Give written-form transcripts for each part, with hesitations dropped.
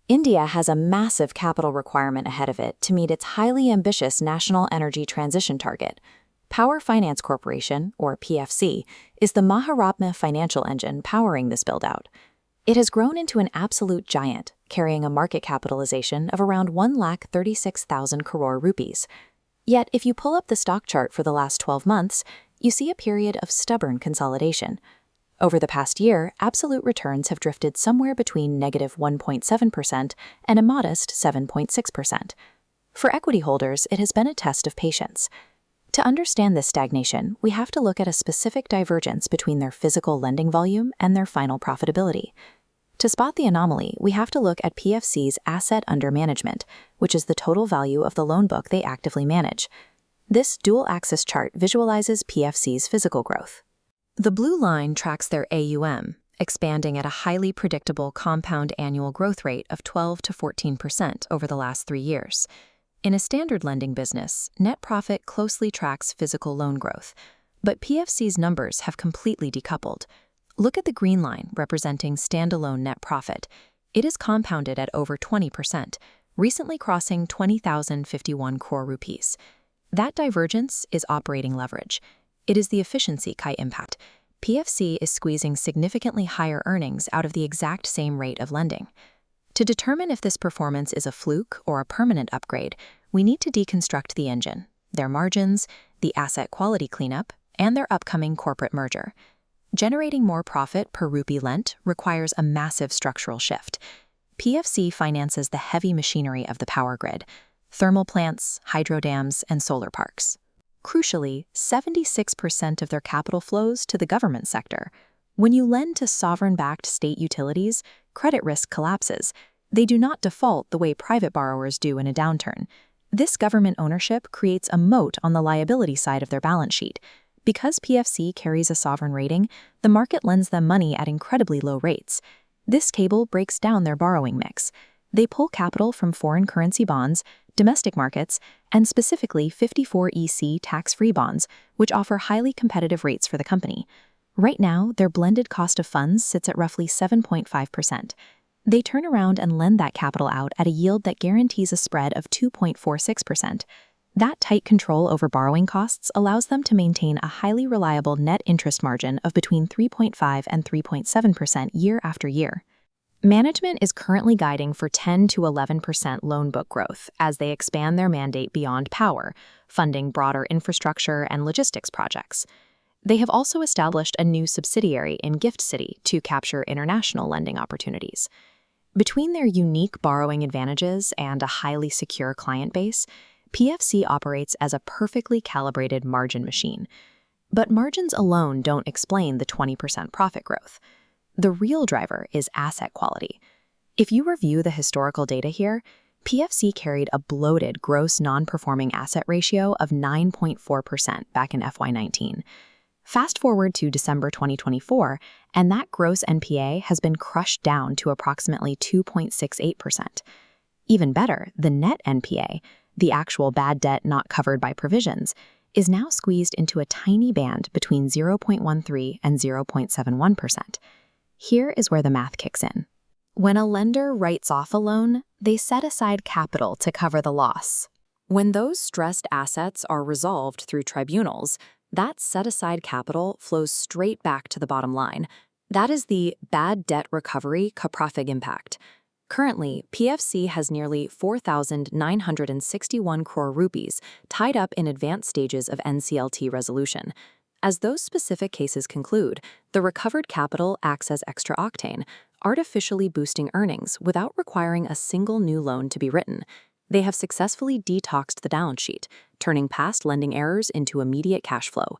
India has a massive capital requirement ahead of it to meet its highly ambitious national energy transition target. Power Finance Corporation, or PFC, is the Maharatna financial engine powering this build-out. It has grown into an absolute giant, carrying a market capitalization of around 1,36,000 crore rupees. Yet, if you pull up the stock chart for the last 12 months, you see a period of stubborn consolidation. Over the past year, absolute returns have drifted somewhere between negative 1.7% and a modest 7.6%. For equity holders, it has been a test of patience. To understand this stagnation, we have to look at a specific divergence between their physical lending volume and their final profitability. To spot the anomaly, we have to look at PFC's asset under management, which is the total value of the loan book they actively manage. This dual-axis chart visualizes PFC's physical growth. The blue line tracks their AUM, expanding at a highly predictable compound annual growth rate of 12 to 14% over the last 3 years. In a standard lending business, net profit closely tracks physical loan growth, but PFC's numbers have completely decoupled. Look at the green line representing standalone net profit. It is compounded at over 20%, recently crossing 20,051 crore rupees. That divergence is operating leverage. It is the efficiency Kai impact. PFC is squeezing significantly higher earnings out of the exact same rate of lending. To determine if this performance is a fluke or a permanent upgrade, we need to deconstruct the engine, their margins, the asset quality cleanup, and their upcoming corporate merger. Generating more profit per rupee lent requires a massive structural shift. PFC finances the heavy machinery of the power grid: thermal plants, hydro dams, and solar parks. Crucially, 76% of their capital flows to the government sector. When you lend to sovereign-backed state utilities, credit risk collapses. They do not default the way private borrowers do in a downturn. This government ownership creates a moat on the liability side of their balance sheet. Because PFC carries a sovereign rating, the market lends them money at incredibly low rates. This table breaks down their borrowing mix. They pull capital from foreign currency bonds, domestic markets, and specifically 54EC tax-free bonds, which offer highly competitive rates for the company. Right now, their blended cost of funds sits at roughly 7.5%. They turn around and lend that capital out at a yield that guarantees a spread of 2.46%. That tight control over borrowing costs allows them to maintain a highly reliable net interest margin of between 3.5 and 3.7% year after year. Management is currently guiding for 10 to 11% loan book growth as they expand their mandate beyond power, funding broader infrastructure and logistics projects. They have also established a new subsidiary in Gift City to capture international lending opportunities. Between their unique borrowing advantages and a highly secure client base, PFC operates as a perfectly calibrated margin machine. But margins alone don't explain the 20% profit growth. The real driver is asset quality. If you review the historical data here, PFC carried a bloated gross non-performing asset ratio of 9.4% back in FY19. Fast forward to December 2024, and that gross NPA has been crushed down to approximately 2.68%. Even better, the net NPA, the actual bad debt not covered by provisions, is now squeezed into a tiny band between 0.13 and 0.71%. Here is where the math kicks in. When a lender writes off a loan, they set aside capital to cover the loss. When those stressed assets are resolved through tribunals, that set-aside capital flows straight back to the bottom line. That is the bad debt recovery capex impact. Currently, PFC has nearly 4,961 crore rupees tied up in advanced stages of NCLT resolution. As those specific cases conclude, the recovered capital acts as extra octane, artificially boosting earnings without requiring a single new loan to be written. They have successfully detoxed the balance sheet, turning past lending errors into immediate cash flow.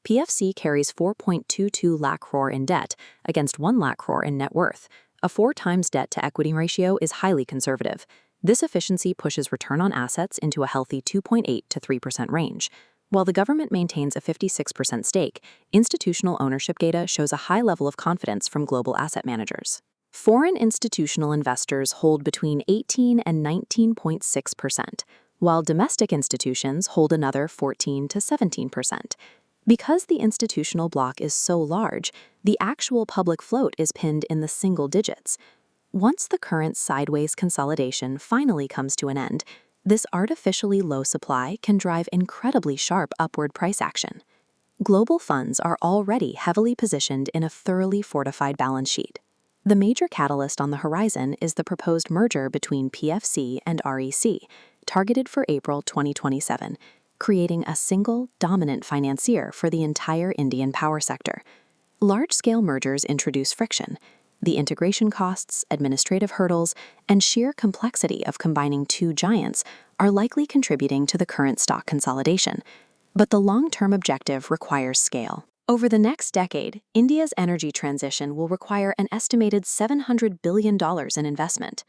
PFC carries 4.22 lakh crore in debt against 1 lakh crore in net worth. A 4 times debt-to-equity ratio is highly conservative. This efficiency pushes return on assets into a healthy 2.8 to 3% range. While the government maintains a 56% stake, institutional ownership data shows a high level of confidence from global asset managers. Foreign institutional investors hold between 18 and 19.6%, while domestic institutions hold another 14 to 17%. Because the institutional block is so large, the actual public float is pinned in the single digits. Once the current sideways consolidation finally comes to an end, this artificially low supply can drive incredibly sharp upward price action. Global funds are already heavily positioned in a thoroughly fortified balance sheet. The major catalyst on the horizon is the proposed merger between PFC and REC, targeted for April 2027, creating a single, dominant financier for the entire Indian power sector. Large-scale mergers introduce friction. The integration costs, administrative hurdles, and sheer complexity of combining two giants are likely contributing to the current stock consolidation. But the long-term objective requires scale. Over the next decade, India's energy transition will require an estimated $700 billion in investment.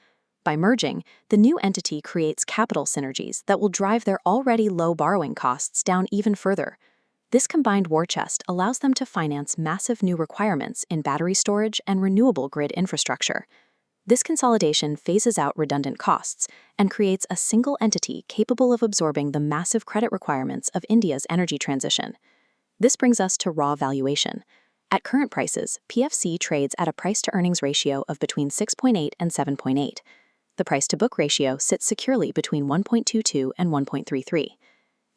By merging, the new entity creates capital synergies that will drive their already low borrowing costs down even further. This combined war chest allows them to finance massive new requirements in battery storage and renewable grid infrastructure. This consolidation phases out redundant costs and creates a single entity capable of absorbing the massive credit requirements of India's energy transition. This brings us to raw valuation. At current prices, PFC trades at a price-to-earnings ratio of between 6.8 and 7.8. The price-to-book ratio sits securely between 1.22 and 1.33.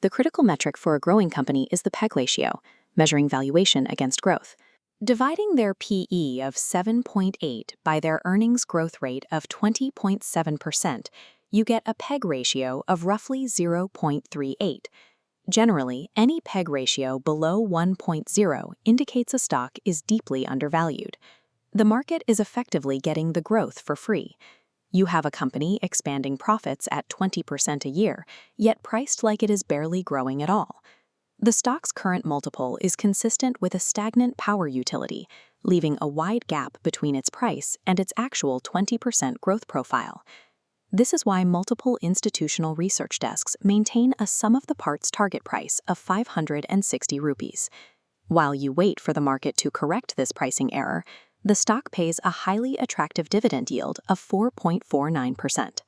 The critical metric for a growing company is the PEG ratio, measuring valuation against growth. Dividing their PE of 7.8 by their earnings growth rate of 20.7%, you get a PEG ratio of roughly 0.38. Generally, any PEG ratio below 1.0 indicates a stock is deeply undervalued. The market is effectively getting the growth for free. You have a company expanding profits at 20% a year, yet priced like it is barely growing at all. The stock's current multiple is consistent with a stagnant power utility, leaving a wide gap between its price and its actual 20% growth profile. This is why multiple institutional research desks maintain a sum-of-the-parts target price of 560 rupees. While you wait for the market to correct this pricing error, the stock pays a highly attractive dividend yield of 4.49%.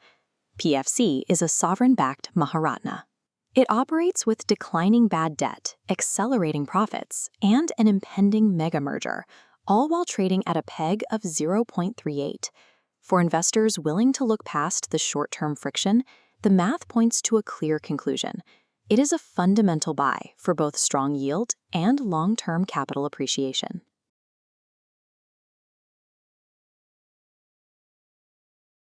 PFC is a sovereign-backed Maharatna. It operates with declining bad debt, accelerating profits, and an impending mega merger, all while trading at a PEG of 0.38. For investors willing to look past the short-term friction, the math points to a clear conclusion. It is a fundamental buy for both strong yield and long-term capital appreciation.